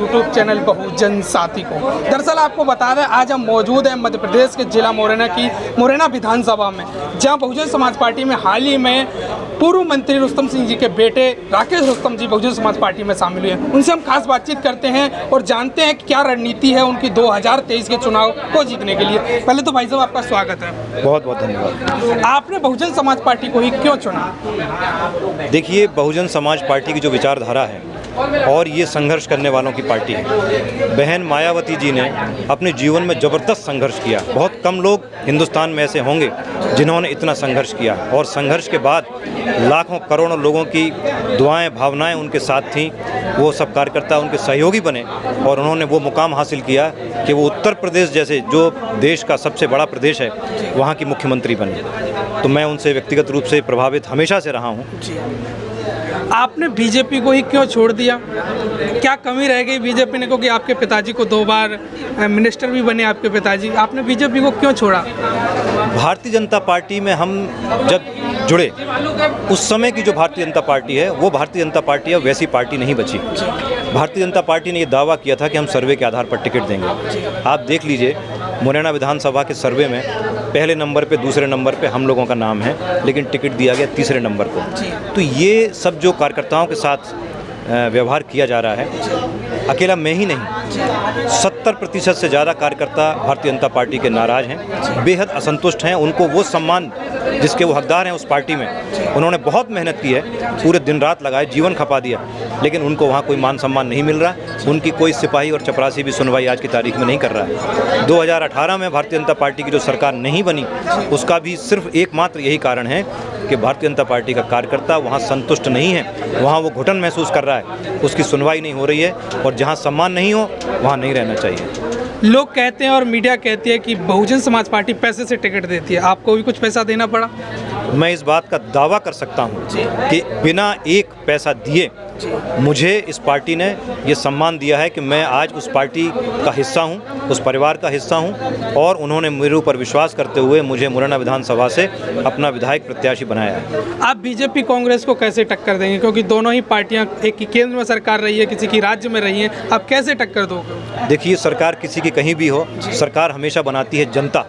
YouTube channel बहुजन साथी को। दरअसल आपको बता दें, आज हम मौजूद हैं मध्य प्रदेश के जिला मुरैना की मुरैना विधानसभा में, जहां बहुजन समाज पार्टी में हाल ही में पूर्व मंत्री रुस्तम सिंह जी के बेटे राकेश रुस्तम जी बहुजन समाज पार्टी में शामिल हुए हैं। उनसे हम खास बातचीत करते हैं और जानते हैं कि क्या रणनीति है उनकी 2023 के चुनाव को जीतने के लिए। पहले तो भाई साहब आपका स्वागत है। बहुत बहुत धन्यवाद। आपने बहुजन समाज पार्टी को ही क्यों चुना? देखिए, बहुजन समाज पार्टी की जो विचारधारा है और ये संघर्ष करने वालों की पार्टी है। बहन मायावती जी ने अपने जीवन में ज़बरदस्त संघर्ष किया। बहुत कम लोग हिंदुस्तान में ऐसे होंगे जिन्होंने इतना संघर्ष किया, और संघर्ष के बाद लाखों करोड़ों लोगों की दुआएं भावनाएं उनके साथ थीं। वो सब कार्यकर्ता उनके सहयोगी बने और उन्होंने वो मुकाम हासिल किया कि वो उत्तर प्रदेश जैसे जो देश का सबसे बड़ा प्रदेश है वहाँ की मुख्यमंत्री बने। तो मैं उनसे व्यक्तिगत रूप से प्रभावित हमेशा से रहा हूँ। आपने बीजेपी को ही क्यों छोड़ दिया? क्या कमी रह गई बीजेपी ने? क्योंकि आपके पिताजी को 2 बार मिनिस्टर भी बने आपके पिताजी, आपने बीजेपी को क्यों छोड़ा? भारतीय जनता पार्टी में हम जब जुड़े उस समय की जो भारतीय जनता पार्टी है वो भारतीय जनता पार्टी है, वैसी पार्टी नहीं बची। भारतीय जनता पार्टी ने ये दावा किया था कि हम सर्वे के आधार पर टिकट देंगे। आप देख लीजिए, मुरैना विधानसभा के सर्वे में पहले नंबर पे, दूसरे नंबर पे हम लोगों का नाम है, लेकिन टिकट दिया गया तीसरे नंबर को। तो ये सब जो कार्यकर्ताओं के साथ व्यवहार किया जा रहा है, अकेला मैं ही नहीं, 70% से ज़्यादा कार्यकर्ता भारतीय जनता पार्टी के नाराज़ हैं, बेहद असंतुष्ट हैं। उनको वो सम्मान जिसके वो हकदार हैं उस पार्टी में, उन्होंने बहुत मेहनत की है, पूरे दिन रात लगाए, जीवन खपा दिया, लेकिन उनको वहाँ कोई मान सम्मान नहीं मिल रहा। उनकी कोई सिपाही और चपरासी भी सुनवाई आज की तारीख में नहीं कर रहा है। 2018 में भारतीय जनता पार्टी की जो सरकार नहीं बनी, उसका भी सिर्फ एकमात्र यही कारण है कि भारतीय जनता पार्टी का कार्यकर्ता वहाँ संतुष्ट नहीं है, वहाँ वो घुटन महसूस कर रहा है, उसकी सुनवाई नहीं हो रही है, और जहाँ सम्मान नहीं हो वहाँ नहीं रहना चाहिए। लोग कहते हैं और मीडिया कहती है कि बहुजन समाज पार्टी पैसे से टिकट देती है, आपको भी कुछ पैसा देना पड़ा? मैं इस बात का दावा कर सकता हूँ कि बिना एक पैसा दिए मुझे इस पार्टी ने ये सम्मान दिया है कि मैं आज उस पार्टी का हिस्सा हूँ, उस परिवार का हिस्सा हूँ, और उन्होंने मेरे ऊपर विश्वास करते हुए मुझे मुरैना विधानसभा से अपना विधायक प्रत्याशी बनाया है। आप बीजेपी कांग्रेस को कैसे टक्कर देंगे? क्योंकि दोनों ही पार्टियां, एक की केंद्र में सरकार रही है, किसी की राज्य में रही है, आप कैसे टक्कर दोगे? देखिए, सरकार किसी की कहीं भी हो, सरकार हमेशा बनाती है जनता,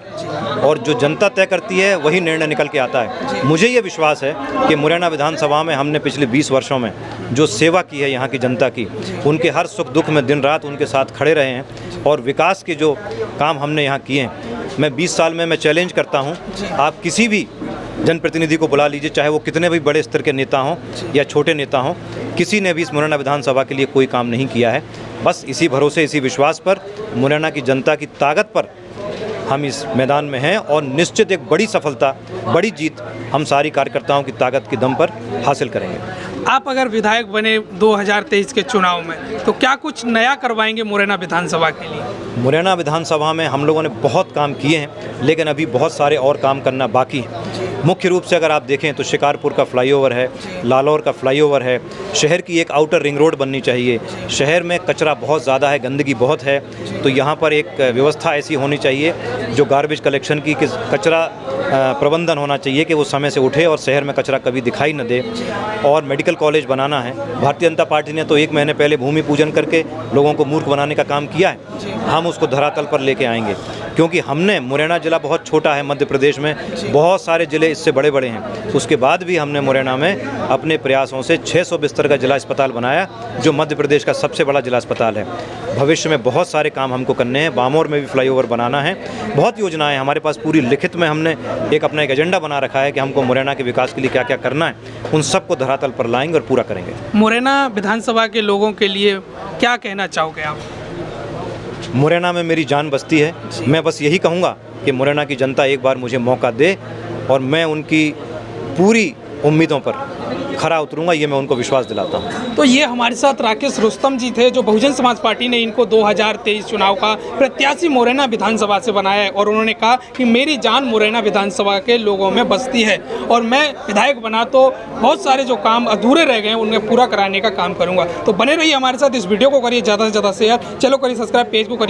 और जो जनता तय करती है वही निर्णय निकल के आता है। मुझे ये विश्वास है कि मुरैना विधानसभा में हमने पिछले 20 वर्षों में जो सेवा की है यहाँ की जनता की, उनके हर सुख दुख में दिन रात उनके साथ खड़े रहे हैं, और विकास के जो काम हमने यहाँ किए हैं, मैं 20 साल में मैं चैलेंज करता हूँ, आप किसी भी जनप्रतिनिधि को बुला लीजिए, चाहे वो कितने भी बड़े स्तर के नेता हों या छोटे नेता हों, किसी ने भी इस मुरैना विधानसभा के लिए कोई काम नहीं किया है। बस इसी भरोसे, इसी विश्वास पर, मुरैना की जनता की ताकत पर हम इस मैदान में हैं, और निश्चित एक बड़ी सफलता, बड़ी जीत हम सारी कार्यकर्ताओं की ताकत के दम पर हासिल करेंगे। आप अगर विधायक बने 2023 के चुनाव में, तो क्या कुछ नया करवाएंगे मुरैना विधानसभा के लिए? मुरैना विधानसभा में हम लोगों ने बहुत काम किए हैं, लेकिन अभी बहुत सारे और काम करना बाकी है। मुख्य रूप से अगर आप देखें तो शिकारपुर का फ्लाईओवर है, लालौर का फ्लाईओवर है, शहर की एक आउटर रिंग रोड बननी चाहिए। शहर में कचरा बहुत ज़्यादा है, गंदगी बहुत है, तो यहाँ पर एक व्यवस्था ऐसी होनी चाहिए जो गार्बेज कलेक्शन की, कि कचरा प्रबंधन होना चाहिए कि वो समय से उठे और शहर में कचरा कभी दिखाई न दे। और मेडिकल कॉलेज बनाना है। भारतीय जनता पार्टी ने तो 1 महीने पहले भूमि पूजन करके लोगों को मूर्ख बनाने का काम किया है, हम उसको धरातल पर लेके आएंगे, क्योंकि हमने, मुरैना जिला बहुत छोटा है मध्य प्रदेश में, बहुत सारे ज़िले इससे बड़े बड़े हैं, उसके बाद भी हमने मुरैना में अपने प्रयासों से 600 बिस्तर का जिला अस्पताल बनाया, जो मध्य प्रदेश का सबसे बड़ा जिला अस्पताल है। भविष्य में बहुत सारे काम हमको करने हैं, बामोर में भी फ्लाईओवर बनाना है, बहुत योजनाएं हमारे पास पूरी लिखित में, हमने एक अपना एक एजेंडा बना रखा है कि हमको मुरैना के विकास के लिए क्या क्या करना है, उन सबको धरातल पर लाएंगे और पूरा करेंगे। मुरैना विधानसभा के लोगों के लिए क्या कहना चाहोगे आप? मुरैना में मेरी जान बसती है। मैं बस यही कहूँगा कि मुरैना की जनता एक बार मुझे मौका दे, और मैं उनकी पूरी उम्मीदों पर खरा उतरूंगा, ये मैं उनको विश्वास दिलाता हूँ। तो ये हमारे साथ राकेश रुस्तम जी थे, जो बहुजन समाज पार्टी ने इनको 2023 चुनाव का प्रत्याशी मुरैना विधानसभा से बनाया है, और उन्होंने कहा कि मेरी जान मुरैना विधानसभा के लोगों में बसती है, और मैं विधायक बना तो बहुत सारे जो काम अधूरे रह गए हैं उन्हें पूरा कराने का काम करूँगा। तो बने रहिए हमारे साथ, इस वीडियो को करिए ज़्यादा से ज़्यादा शेयर, चलो करिए सब्सक्राइब, पेज को करिए